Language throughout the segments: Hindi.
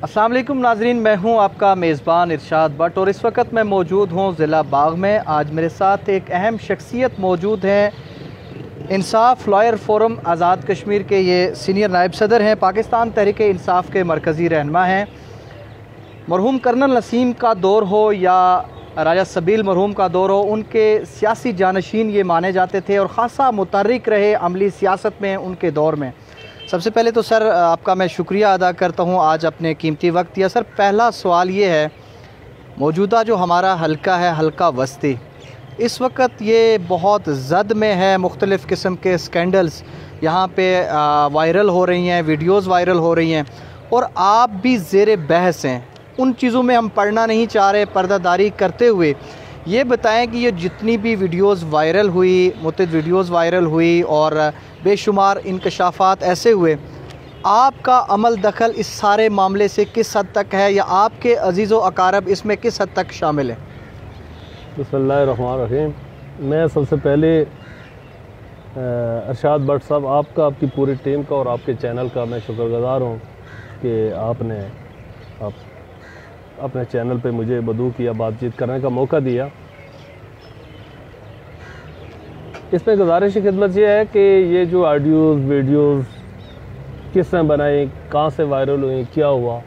अस्सलाम वालेकुम नाजरीन, मैं हूं आपका मेज़बान इरशाद भट्ट और इस वक्त मैं मौजूद हूं ज़िला बाग में। आज मेरे साथ एक अहम शख्सियत मौजूद हैं। इंसाफ लॉयर फोरम आज़ाद कश्मीर के ये सीनियर नायब सदर हैं, पाकिस्तान तहरीक इंसाफ के मरकज़ी रहनुमा हैं। मरहूम कर्नल नसीम का दौर हो या राजा सबील मरहूम का दौर हो, उनके सियासी जानशीन ये माने जाते थे और ख़ासा मुतहर्रिक रहे अमली सियासत में उनके दौर में। सबसे पहले तो सर आपका मैं शुक्रिया अदा करता हूँ, आज अपने कीमती वक्त दिया। सर पहला सवाल ये है, मौजूदा जो हमारा हल्का है, हल्का वस्ती, इस वक्त ये बहुत ज़द में है। मुख्तलिफ़ किस्म के स्कैंडल्स यहाँ पे वायरल हो रही हैं, वीडियोज़ वायरल हो रही हैं और आप भी ज़ेर बहस हैं। उन चीज़ों में हम पढ़ना नहीं चाह रहे। पर्दादारी करते हुए ये बताएं कि ये जितनी भी वीडियोज़ वायरल हुई, मुतअद्दिद वीडियोज़ वायरल हुई और बेशुमार इंकशाफात ऐसे हुए, आपका अमल दखल इस सारे मामले से किस हद तक है या आपके अजीज़ व अकारब इसमें किस हद तक शामिल हैं? बिस्मिल्लाहिर्रहमानिर्रहीम। मैं सबसे पहले इरशाद भट्ट साहब, आपका, आपकी पूरी टीम का और आपके चैनल का मैं शुक्रगुज़ार हूँ कि आपने अपने चैनल पे मुझे बदू किया, बातचीत करने का मौका दिया। इसमें गुजारिश की खिदमत ये है कि ये जो ऑडियोज़ वीडियोज़ किसने बनाई, कहाँ से वायरल हुई, क्या हुआ,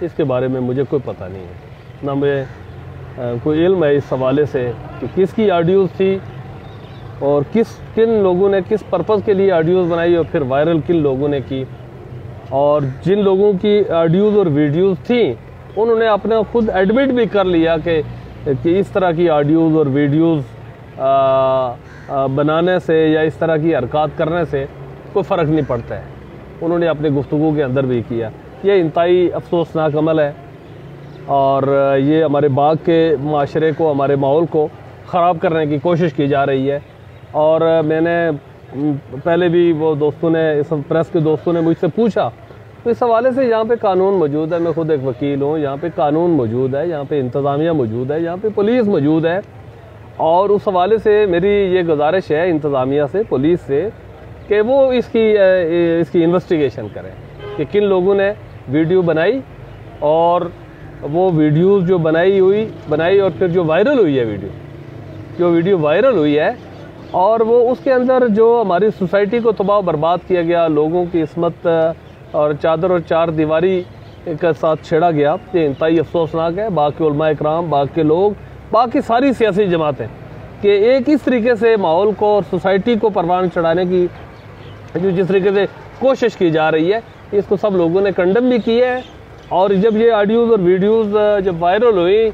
इसके बारे में मुझे कोई पता नहीं है, ना मुझे कोई इल्म है इस हवाले से कि किसकी ऑडियोज़ थी और किन लोगों ने किस पर्पज़ के लिए ऑडियोज़ बनाई और फिर वायरल किन लोगों ने की। और जिन लोगों की ऑडियोज़ और वीडियोज़ थी उन्होंने अपने खुद एडमिट भी कर लिया कि इस तरह की ऑडियोज़ और वीडियोज़ बनाने से या इस तरह की हरकत करने से कोई फ़र्क नहीं पड़ता है। उन्होंने अपने गुफ्तगू के अंदर भी किया। ये इंतहाई अफसोसनाक अमल है और ये हमारे बाग के माशरे को, हमारे माहौल को ख़राब करने की कोशिश की जा रही है। और मैंने पहले भी वो दोस्तों ने, इस प्रेस के दोस्तों ने मुझसे पूछा, तो इस हवाले से यहाँ पे कानून मौजूद है। मैं खुद एक वकील हूँ, यहाँ पे कानून मौजूद है, यहाँ पे इंतज़ामिया मौजूद है, यहाँ पे पुलिस मौजूद है। और उस हवाले से मेरी ये गुजारिश है इंतज़ामिया से, पुलिस से, कि वो इसकी इन्वेस्टिगेशन करें कि किन लोगों ने वीडियो बनाई और वो वीडियोज़ जो बनाई और फिर जो वायरल हुई है वीडियो वायरल हुई है और वो उसके अंदर जो हमारी सोसाइटी को तबाह बर्बाद किया गया, लोगों की इस्मत और चादर और चार दीवारी के साथ छेड़ा गया, ये इंतहाई अफसोसनाक है। बाकी उलमा इकराम, बाकी लोग, बाकी सारी सियासी जमातें कि एक इस तरीके से माहौल को और सोसाइटी को परवान चढ़ाने की जो जिस तरीके से कोशिश की जा रही है, इसको सब लोगों ने कंडम भी किया है। और जब ये ऑडियोज़ और वीडियोज़ जब वायरल हुई,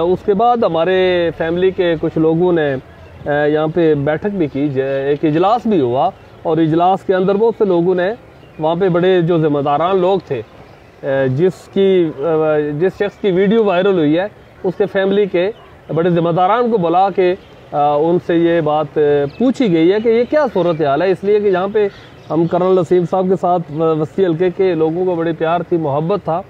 उसके बाद हमारे फैमिली के कुछ लोगों ने यहाँ पे बैठक भी की, एक इजलास भी हुआ और इजलास के अंदर बहुत से लोगों ने, वहाँ पे बड़े जो ज़िम्मेदारान लोग थे, जिस शख्स की वीडियो वायरल हुई है उसके फैमिली के बड़े ज़िम्मेदारान को बुला के उनसे ये बात पूछी गई है कि ये क्या सूरत हाल है। इसलिए कि यहाँ पे हम कर्नल नसीम साहब के साथ वस्ती हल्के के लोगों को बड़ी प्यार थी, मोहब्बत था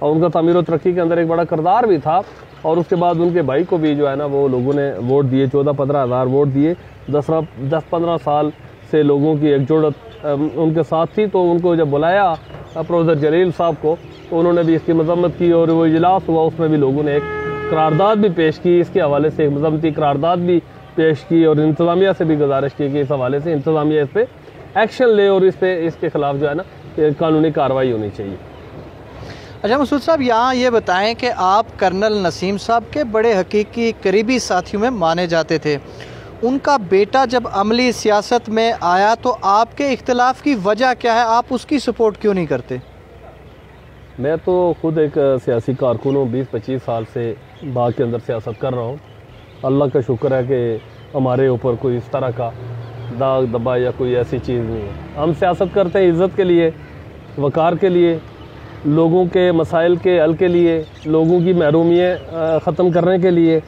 और उनका तामीर व तरक्की के अंदर एक बड़ा किरदार भी था। और उसके बाद उनके भाई को भी जो है ना, वो लोगों ने वोट दिए, 14-15 हज़ार वोट दिए। 10-15 साल से लोगों की एकजुट उनके साथ थी। तो उनको जब बुलाया प्रोफेसर जलील साहब को, तो उन्होंने भी इसकी मजम्मत की और वो इजलास हुआ, उसमें भी लोगों ने एक करारदाद भी पेश की, इसके हवाले से एक मजम्मती करारदाद भी पेश की और इंतज़ामिया से भी गुजारिश की कि इस हवाले से इंतज़ामिया इस पर एक्शन ले और इसके ख़िलाफ़ जो है ना कानूनी कार्रवाई होनी चाहिए। अच्छा मसूद साहब, यहाँ ये बताएं कि आप कर्नल नसीम साहब के बड़े हकीकी करीबी साथियों में माने जाते थे। उनका बेटा जब अमली सियासत में आया तो आपके इख्तिलाफ़ की वजह क्या है? आप उसकी सपोर्ट क्यों नहीं करते? मैं तो खुद एक सियासी कारकुन हूँ, 20-25 साल से बाग के अंदर सियासत कर रहा हूँ। अल्लाह का शुक्र है कि हमारे ऊपर कोई इस तरह का दाग दबा या कोई ऐसी चीज़ नहीं है। हम सियासत करते हैं इज़्ज़त के लिए, वक़ार के लिए, लोगों के मसाइल के हल के लिए, लोगों की महरूमियत ख़त्म करने के लिए।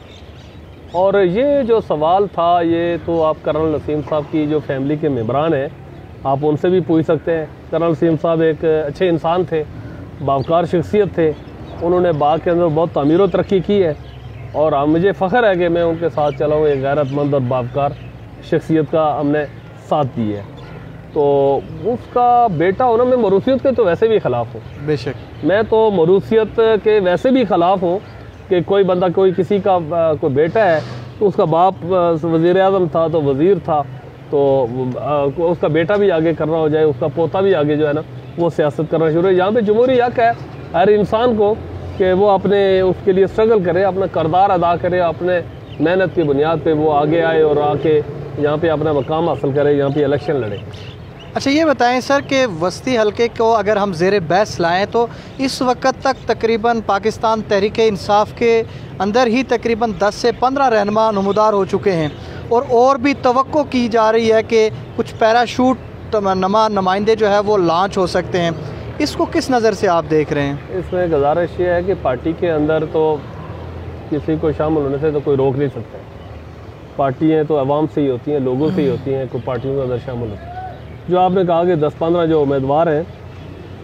और ये जो सवाल था, ये तो आप कर्नल नसीम साहब की जो फैमिली के मेम्बरान हैं, आप उनसे भी पूछ सकते हैं। कर्नल नसीम साहब एक अच्छे इंसान थे, बावकार शख्सियत थे, उन्होंने बाग के अंदर बहुत तामीर व तरक्की की है और मुझे फ़ख्र है कि मैं उनके साथ चला हूँ। एक गैरतमंद और बावकार शख्सियत का हमने साथ दी है। तो उसका बेटा होना, मैं मरूसियत के तो वैसे भी ख़िलाफ़ हूँ। बेशक मैं तो मरूसियत के वैसे भी ख़िलाफ़ हूँ कि कोई बंदा, कोई किसी का कोई बेटा है तो उसका बाप वज़ीर-ए-आज़म था तो वज़ीर था, तो उसका बेटा भी आगे करना हो जाए, उसका पोता भी आगे जो है ना वो सियासत करना शुरू है। यहाँ पे जमहूरी हक है हर इंसान को कि वो अपने उसके लिए स्ट्रगल करे, अपना किरदार अदा करे, अपने मेहनत की बुनियाद पे वो आगे आए और आके यहाँ पे अपना मकाम हासिल करे, यहाँ पे इलेक्शन लड़े। अच्छा ये बताएं सर कि वस्ती हलके को अगर हम ज़ेर बहस लाएँ तो इस वक्त तक तकरीबन पाकिस्तान तहरीक इंसाफ के अंदर ही तकरीबन 10 से 15 रहनुमा नमूदार हो चुके हैं, और भी तवक्को की जा रही है कि कुछ पैराशूट नुमाइंदे जो है वो लॉन्च हो सकते हैं। इसको किस नज़र से आप देख रहे हैं? इसमें गुजारिश ये है कि पार्टी के अंदर तो किसी को शामिल होने से तो कोई रोक नहीं सकता। पार्टियाँ तो आवाम से ही होती हैं, लोगों से ही होती हैं, कोई पार्टियों के अंदर शामिल होती है। जो आपने कहा कि 10-15 जो उम्मीदवार हैं,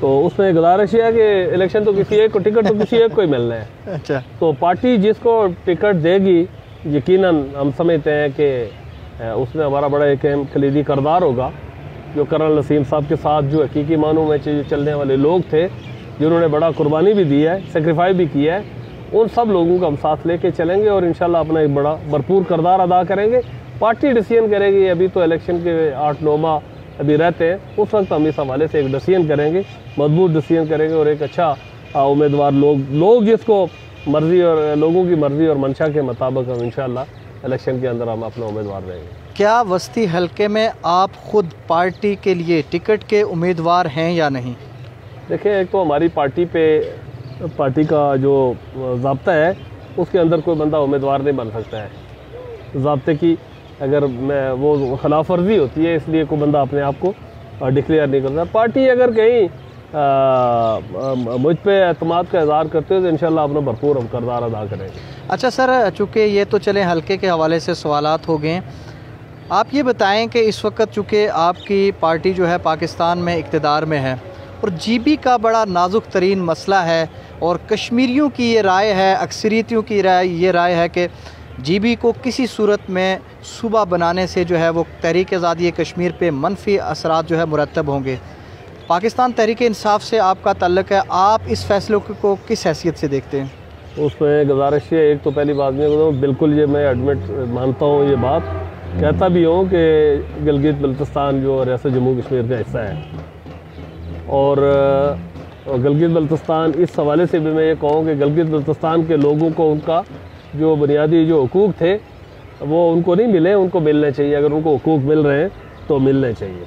तो उसमें गुजारिश ये है कि इलेक्शन तो किसी एक को टिकट तो किसी एक को ही मिलना है। अच्छा, तो पार्टी जिसको टिकट देगी, यकीनन हम समझते हैं कि उसमें हमारा बड़ा एक अहम कलीदी किरदार होगा। जो कर्नल नसीम साहब के साथ जो हकीकी मानों में चलने वाले लोग थे, जिन्होंने बड़ा कुर्बानी भी दी है, सेक्रीफाइस भी किया है, उन सब लोगों का हम साथ लेके चलेंगे और इंशाल्लाह अपना एक बड़ा भरपूर किरदार अदा करेंगे। पार्टी डिसीजन करेगी, अभी तो इलेक्शन के 8-9 माह अभी रहते हैं, उस वक्त हम इस हवाले से एक डिसीजन करेंगे, मजबूत डिसीजन करेंगे और एक अच्छा उम्मीदवार लोग जिसको मर्ज़ी और लोगों की मर्ज़ी और मंशा के मुताबिक हम इंशाल्लाह इलेक्शन के अंदर हम अपना उम्मीदवार रहेंगे। क्या वस्ती हलके में आप खुद पार्टी के लिए टिकट के उम्मीदवार हैं या नहीं? देखिए, एक तो हमारी पार्टी का जो ज़ाब्ता है उसके अंदर कोई बंदा उम्मीदवार नहीं बन सकता है। ज़ाब्ते की अगर वो खिलाफ वर्जी होती है, इसलिए कोई बंदा अपने आप को डिक्लेयर नहीं करता। पार्टी अगर कहीं मुझ पे एतमाद का इज़हार करते हो तो इंशाल्लाह अपना भरपूर हम किरदार अदा करेंगे। अच्छा सर, चूँकि ये तो चले हल्के के हवाले से सवालात हो गए, आप ये बताएं कि इस वक्त चूँकि आपकी पार्टी जो है पाकिस्तान में इक़्तिदार में है और जीबी का बड़ा नाजुक तरीन मसला है, और कश्मीरियों की ये राय है, अक्सरियतियों की ये राय है कि जीबी को किसी सूरत में सूबा बनाने से जो है वो तहरीक आज़ादी कश्मीर पे मनफी असरात जो है मुरतब होंगे। पाकिस्तान तहरीक इंसाफ से आपका ताल्लुक़ है, आप इस फैसले को किस हैसियत से देखते हैं? उसमें गुजारिश है, एक तो पहली बात में बिल्कुल ये मैं एडमिट मानता हूँ, ये बात कहता भी हूँ कि गिलगित बल्तिस्तान जो रियासत जम्मू कश्मीर का हिस्सा है, और गिलगित बल्तिस्तान इस हवाले से भी मैं ये कहूँ कि गिलगित बल्तिस्तान के लोगों को उनका जो बुनियादी जो हुकूक थे वो उनको नहीं मिले, उनको मिलने चाहिए। अगर उनको हुकूक मिल रहे हैं तो मिलने चाहिए।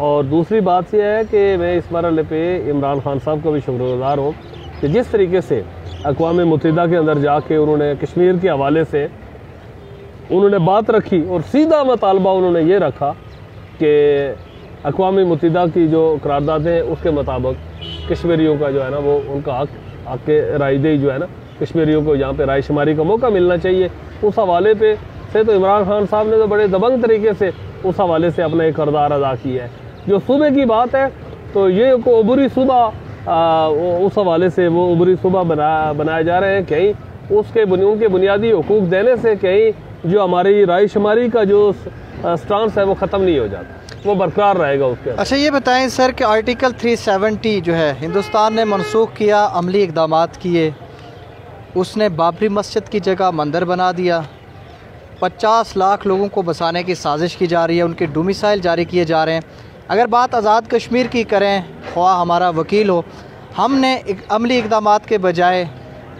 और दूसरी बात यह है कि मैं इस मरहले पे इमरान खान साहब का भी शुक्रगुज़ार हूँ कि जिस तरीके से अक़वाम मुत्तहिदा के अंदर जाके उन्होंने कश्मीर के हवाले से उन्होंने बात रखी और सीधा मुतालबा उन्होंने ये रखा कि अक़वाम मुत्तहिदा की जो करारदादें हैं उसके मुताबिक कश्मीरियों का जो है ना वो उनका हक के रायदही जो है ना कश्मीरियों को यहाँ पे राय शुमारी का मौका मिलना चाहिए। उस हवाले पे से तो इमरान खान साहब ने तो बड़े दबंग तरीके से उस हवाले से अपना एक किरदार अदा किया है। जो सूबे की बात है तो ये को उबरी सूबा उस हवाले से वो उबरी सूबा बनाए जा रहे हैं, कहीं उनके बुनियादी हुकूक देने से कहीं जो हमारी राय शुमारी का जो स्टांस है वो ख़त्म नहीं हो जाता, वो बरकरार रहेगा उसके। अच्छा ये बताएं सर कि आर्टिकल 370 जो है हिंदुस्तान ने मनसूख किया, अमली इक़दाम किए, उसने बाबरी मस्जिद की जगह मंदिर बना दिया, 50 लाख लोगों को बसाने की साजिश की जा रही है, उनके डोमिसाइल जारी किए जा रहे हैं। अगर बात आज़ाद कश्मीर की करें, ख्वाह हमारा वकील हो, हमने अमली इक़दाम के बजाय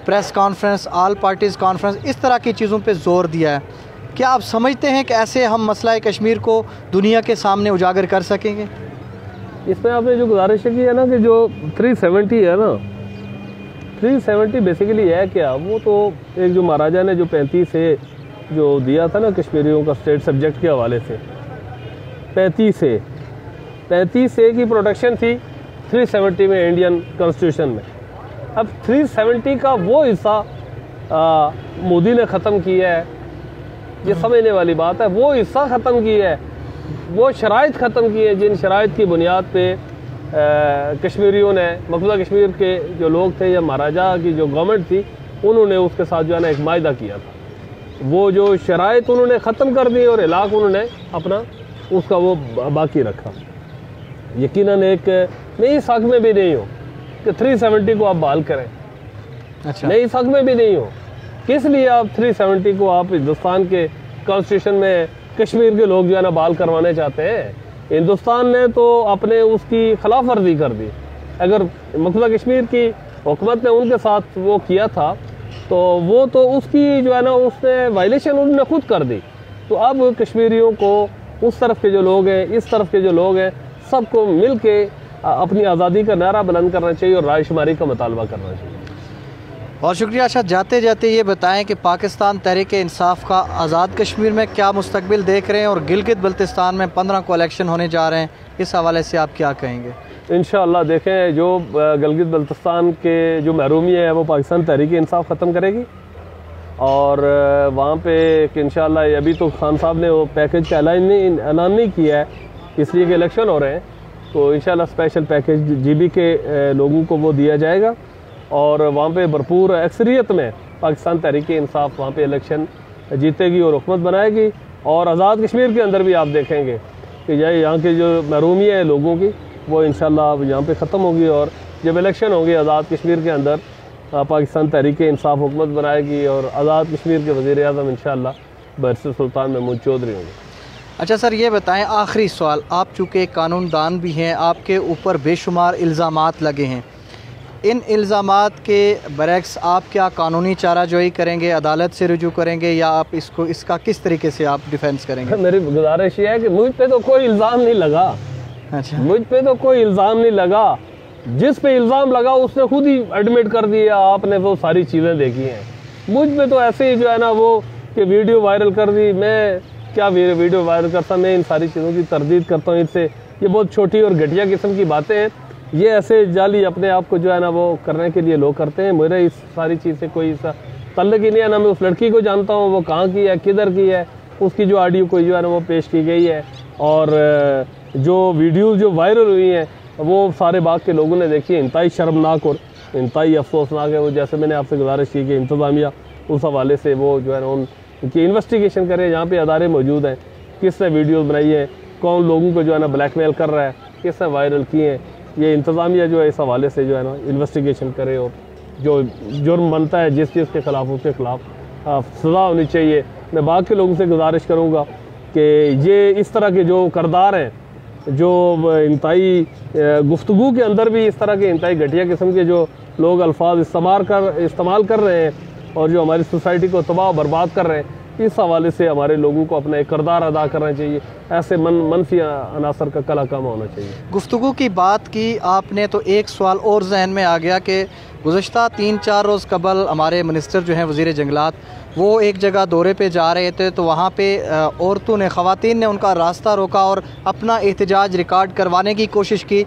press conference, all parties conference, इस तरह की चीज़ों पे ज़ोर दिया है। क्या आप समझते हैं कि ऐसे हम मसला कश्मीर को दुनिया के सामने उजागर कर सकेंगे? इसमें आपने जो गुजारिश की है ना कि जो 370 है ना, 370 बेसिकली है क्या, वो तो एक जो महाराजा ने जो 35 से जो दिया था ना कश्मीरियों का स्टेट सब्जेक्ट के हवाले से, 35 से की प्रोटेक्शन थी 370 में इंडियन कॉन्स्टिट्यूशन में। अब 370 का वो हिस्सा मोदी ने ख़त्म किया है, ये समझने वाली बात है। वो हिस्सा ख़त्म किया है, वो शराइत ख़त्म की है जिन शराइत की बुनियाद पे कश्मीरियों ने, मकबूजा कश्मीर के जो लोग थे या महाराजा की जो गवर्नमेंट थी, उन्होंने उसके साथ जो है ना एक मायदा किया था। वो जो शराइत उन्होंने ख़त्म कर दी और इलाक़ उन्होंने अपना उसका वो बाकी रखा। यकीनन एक मैं इस हक में भी नहीं हूँ कि 370 को आप बहाल करें। अच्छा, मैं इस हक में भी नहीं हूँ। किस लिए आप 370 को आप हिंदुस्तान के कॉन्स्टिट्यूशन में कश्मीर के लोग जो है ना बहाल करवाने चाहते हैं? हिंदुस्तान ने तो अपने उसकी खिलाफ वर्जी कर दी। अगर मकबूजा कश्मीर की हुकूमत ने उनके साथ वो किया था तो वो तो उसकी जो है ना उसने वायलेशन उन्होंने खुद कर दी। तो अब कश्मीरियों को, उस तरफ के जो लोग हैं, इस तरफ के जो लोग हैं, सबको मिल के अपनी आज़ादी का नारा बुलंद करना चाहिए और रायशुमारी का मुतालबा करना चाहिए। बहुत शुक्रिया। अच्छा, जाते जाते ये बताएं कि पाकिस्तान तहरीक इंसाफ का आज़ाद कश्मीर में क्या मुस्तकबिल देख रहे हैं, और गिलगित बल्तिस्तान में 15 को इलेक्शन होने जा रहे हैं, इस हवाले से आप क्या कहेंगे? इंशाअल्लाह देखें, जो गिलगित बल्तिस्तान के जो महरूमी है वो पाकिस्तान तहरीक इंसाफ ख़त्म करेगी, और वहाँ पे इंशाअल्लाह अभी तो खान साहब ने वो पैकेज का ऐलान नहीं किया है, इसलिए कि इलेक्शन हो रहे हैं, तो इंशाअल्लाह स्पेशल पैकेज GB के लोगों को वो दिया जाएगा, और वहाँ पे भरपूर अक्सरियत में पाकिस्तान तहरीक इंसाफ वहाँ पे इलेक्शन जीतेगी और हुकूमत बनाएगी। और आज़ाद कश्मीर के अंदर भी आप देखेंगे कि यहाँ के जो महरूमी है लोगों की वो इंशाअल्लाह यहाँ पे ख़त्म होगी, और जब इलेक्शन होंगे आज़ाद कश्मीर के अंदर पाकिस्तान तहरीक इंसाफ हुकूमत बनाएगी, और आज़ाद कश्मीर के वज़ीर आज़म इंशाअल्लाह बरसत सुल्तान महमूद चौधरी होंगे। अच्छा सर, ये बताएं, आखिरी सवाल, आप चूँकि कानूनदान भी हैं, आपके ऊपर बेशुमार इल्ज़ामात लगे हैं, इन इल्ज़ामात के बरक्स आप क्या कानूनी चाराजोई करेंगे, अदालत से रुजू करेंगे, या आप इसका किस तरीके से आप डिफेंस करेंगे? मेरी गुजारिश ये है कि मुझ पे तो कोई इल्ज़ाम नहीं लगा। अच्छा, मुझ पे तो कोई इल्ज़ाम नहीं लगा। जिस पे इल्ज़ाम लगा उसने खुद ही एडमिट कर दिया, आपने वो सारी चीज़ें देखी हैं। मुझ पे तो ऐसे ही जो है ना वो कि वीडियो वायरल कर दी, मैं क्या वीडियो वायरल करता, मैं इन सारी चीज़ों की तरदीद करता हूँ। इससे ये बहुत छोटी और घटिया किस्म की बातें हैं, ये ऐसे जाली अपने आप को जो है ना वो करने के लिए लोग करते हैं। मेरा इस सारी चीज़ से कोई तल्लुक़ ही नहीं है, ना मैं उस लड़की को जानता हूँ वो कहाँ की है, किधर की है, उसकी जो ऑडियो को जो है ना वो पेश की गई है, और जो वीडियो जो वायरल हुई हैं वो सारे बाग के लोगों ने देखी है। इंतहाई शर्मनाक और इंतहाई अफसोसनाक है। वो जैसे मैंने आपसे गुजारिश की कि इंतज़ामिया उस हवाले से वो जो है ना उनकी इन्वेस्टिगेशन करे, जहाँ पे अदारे मौजूद हैं, किसने वीडियोस बनाई है, कौन लोगों को जो है ना ब्लैकमेल कर रहा है, किसने वायरल किए हैं, ये इंतज़ामिया जो है इस हवाले से जो है ना इन्वेस्टिगेशन करे, और जो जुर्म बनता है जिस चीज़ के ख़िलाफ़ उसके ख़िलाफ़ सज़ा होनी चाहिए। मैं बाग के लोगों से गुजारिश करूँगा कि ये इस तरह के जो करदार हैं, जो इंतहाई गुफ्तगू के अंदर भी इस तरह के इंतहाई घटिया किस्म के जो लोग अल्फाज इस्तेमाल कर रहे हैं, और जो हमारी सोसाइटी को तबाह बर्बाद कर रहे हैं, इस हवाले से हमारे लोगों को अपना एक किरदार अदा करना चाहिए। ऐसे मनफी अनासर का कला कम होना चाहिए। गुफ्तगू की बात की आपने, तो एक सवाल और जहन में आ गया कि गुज़श्ता 3-4 रोज़ कबल हमारे मिनिस्टर जो हैं वज़ीर जंगलात, वो एक जगह दौरे पे जा रहे थे, तो वहाँ पे औरतों ने, ख़वातीन ने उनका रास्ता रोका और अपना एहतजाज रिकॉर्ड करवाने की कोशिश की।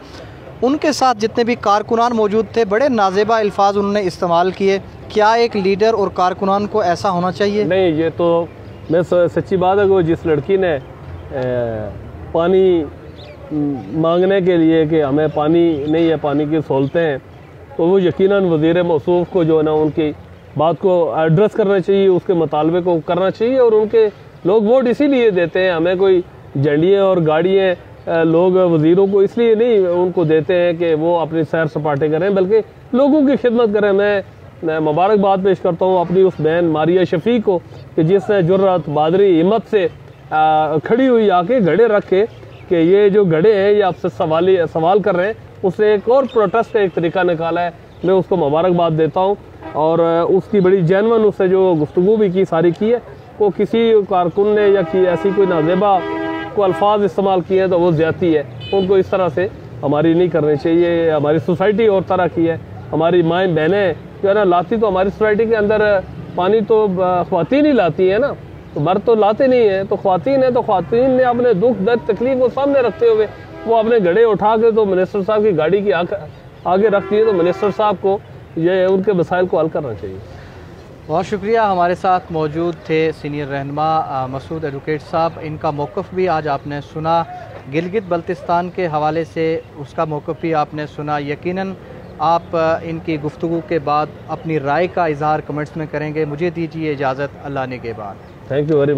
उनके साथ जितने भी कारकुनान मौजूद थे, बड़े नाजेबा अल्फाज उन्होंने इस्तेमाल किए। क्या एक लीडर और कारकुनान को ऐसा होना चाहिए? नहीं, ये तो मैं सच्ची बात है कि जिस लड़की ने पानी मांगने के लिए कि हमें पानी नहीं है, पानी की सहूलतें हैं, तो वो यकीनन वज़ीर मौसूफ को जो है ना उनकी बात को एड्रेस करना चाहिए, उसके मुतालबे को करना चाहिए। और उनके लोग वोट इसीलिए देते हैं, हमें कोई झंडियाँ और गाड़ियाँ लोग वज़ीरों को इसलिए नहीं उनको देते हैं कि वो अपनी सैर सपाटे करें, बल्कि लोगों की खिदमत करें। मैं मुबारकबाद पेश करता हूँ अपनी उस बहन मारिया शफीक को कि जिसने जुर्रत, बहादुरी, हिम्मत से खड़ी हुई आके घड़े रख के कि ये जो घड़े हैं ये आपसे सवाल कर रहे हैं, उसने एक और प्रोटेस्ट का एक तरीका निकाला है। मैं उसको मुबारकबाद देता हूँ, और उसकी बड़ी जेनवन उससे जो गुफ्तगू भी की सारी की है, वो किसी कारकुन ने या कि ऐसी कोई नाजेबा को अल्फाज इस्तेमाल किए हैं तो वो ज़्यादती है। उनको इस तरह से हमारी नहीं करनी चाहिए। हमारी सोसाइटी और तरह की है, हमारी माएँ बहनें जो है ना लाती तो हमारी सोसाइटी के अंदर पानी तो ख्वातीन ही लाती है ना, तो मर्द तो लाते नहीं है, तो ख्वातीन है, तो ख्वातीन ने अपने दुख दर्द तकलीफ को सामने रखते हुए वो अपने घड़े उठा के तो मिनिस्टर साहब की गाड़ी की आगे रखती है। तो मिनिस्टर साहब को ये उनके मसाइल को हल करना चाहिए। बहुत शुक्रिया। हमारे साथ मौजूद थे सीनियर रहनुमा मसूद एडवोकेट साहब। इनका मौक़िफ़ भी आज आपने सुना, गिलगित बल्तिस्तान के हवाले से उसका मौक़िफ़ भी आपने सुना। यकीनन आप इनकी गुफ्तगू के बाद अपनी राय का इज़हार कमेंट्स में करेंगे। मुझे दीजिए इजाज़त, अल्लाह ने के बाद। Thank you very much.